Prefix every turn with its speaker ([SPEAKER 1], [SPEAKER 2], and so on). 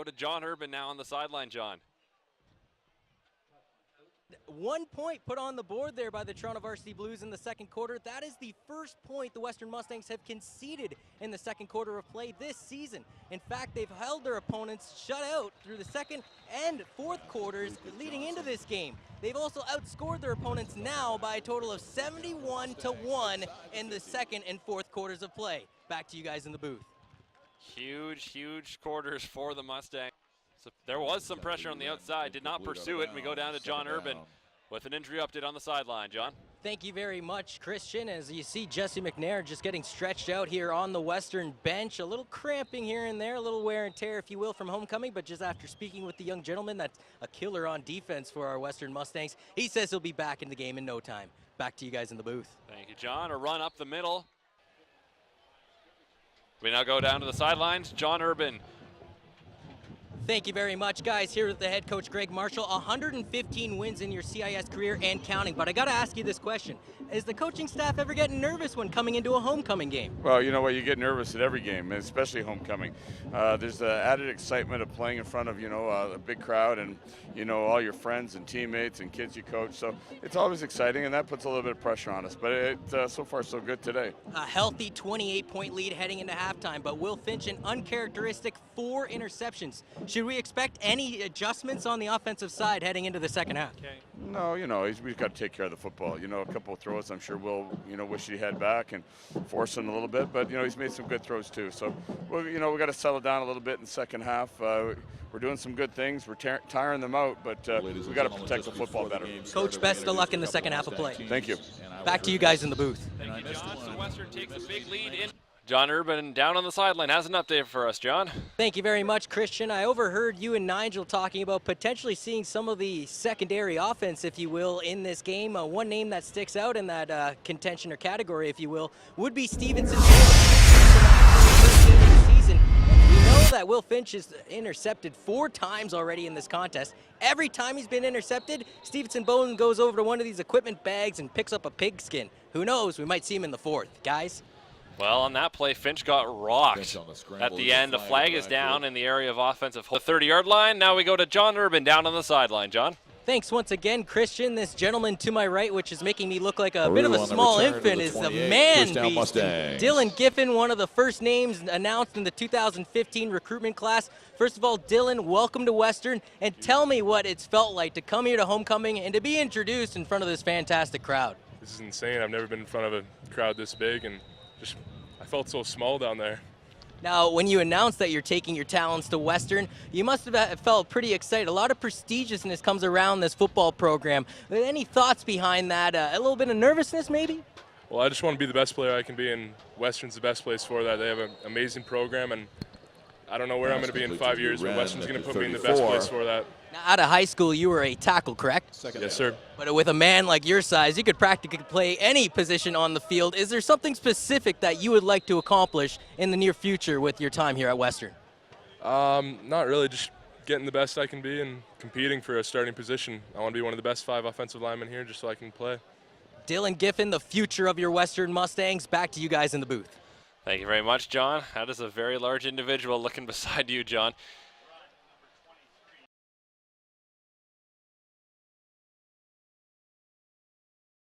[SPEAKER 1] Go to John Urban now on the sideline, John.
[SPEAKER 2] 1 point put on the board there by the Toronto Varsity Blues in the second quarter. That is the first point the Western Mustangs have conceded in the second quarter of play this season. In fact, they've held their opponents shut out through the second and fourth quarters leading into this game. They've also outscored their opponents now by a total of 71-1 in the second and fourth quarters of play. Back to you guys in the booth.
[SPEAKER 1] Huge quarters for the Mustangs. So there was some pressure on the outside, did not pursue it, and we go down to John Urban with an injury update on the sideline. John?
[SPEAKER 2] Thank you very much, Christian. As you see, Jesse McNair just getting stretched out here on the Western bench. A little cramping here and there, a little wear and tear, if you will, from homecoming. But just after speaking with the young gentleman, that's a killer on defense for our Western Mustangs. He says he'll be back in the game in no time. Back to you guys in the booth.
[SPEAKER 1] Thank you, John. A run up the middle. We now go down to the sidelines. John Urban.
[SPEAKER 2] Thank you very much, guys. Here with the head coach, Greg Marshall. 115 wins in your CIS career and counting. But I got to ask you this question. Is the coaching staff ever getting nervous when coming into a homecoming game?
[SPEAKER 3] Well, you know what? You get nervous at every game, especially homecoming. There's the added excitement of playing in front of, a big crowd and, all your friends and teammates and kids you coach. So it's always exciting, and that puts a little bit of pressure on us. But so far, so good today.
[SPEAKER 2] A healthy 28-point lead heading into halftime. But Will Finch, an uncharacteristic 4 interceptions. Should we expect any adjustments on the offensive side heading into the second half?
[SPEAKER 1] Okay.
[SPEAKER 3] No, we've got to take care of the football. A couple of throws I'm sure Will, wish he had back and force him a little bit. But, he's made some good throws too. So, we got to settle down a little bit in the second half. We're doing some good things. We're tiring them out, but we got to protect the football better.
[SPEAKER 2] Coach, best of luck in the second half of play.
[SPEAKER 3] Thank you.
[SPEAKER 2] Back to you guys in the booth.
[SPEAKER 1] Thank you, John. So Western takes a big lead in. John Urban down on the sideline has an update for us, John.
[SPEAKER 2] Thank you very much, Christian. I overheard you and Nigel talking about potentially seeing some of the secondary offense, if you will, in this game. One name that sticks out in that contention or category, if you will, would be Stevenson. Season. We know that Will Finch has intercepted 4 times already in this contest. Every time he's been intercepted, Stevenson Bowden goes over to one of these equipment bags and picks up a pigskin. Who knows? We might see him in the 4th. Guys?
[SPEAKER 1] Well, on that play, Finch got rocked at the end. The flag is down in the area of offensive. The 30-yard line. Now we go to John Urban down on the sideline. John?
[SPEAKER 2] Thanks once again, Christian. This gentleman to my right, which is making me look like a bit of a small infant, is the man beast. Dylan Giffen, one of the first names announced in the 2015 recruitment class. First of all, Dylan, welcome to Western, and tell me what it's felt like to come here to homecoming and to be introduced in front of this fantastic crowd.
[SPEAKER 4] This is insane. I've never been in front of a crowd this big, and I felt so small down there.
[SPEAKER 2] Now, when you announced that you're taking your talents to Western, you must have felt pretty excited. A lot of prestigiousness comes around this football program. Any thoughts behind that? A little bit of nervousness, maybe?
[SPEAKER 4] Well, I just want to be the best player I can be, and Western's the best place for that. They have an amazing program, and I don't know where I'm going to be in 5 years, but Western's going to put me in the best place for that.
[SPEAKER 2] Now, out of high school, you were a tackle, correct?
[SPEAKER 4] Yes, sir.
[SPEAKER 2] But with a man like your size, you could practically play any position on the field. Is there something specific that you would like to accomplish in the near future with your time here at Western?
[SPEAKER 4] Not really, just getting the best I can be and competing for a starting position. I want to be one of the best 5 offensive linemen here just so I can play.
[SPEAKER 2] Dylan Giffen, the future of your Western Mustangs. Back to you guys in the booth.
[SPEAKER 1] Thank you very much, John. That is a very large individual looking beside you, John.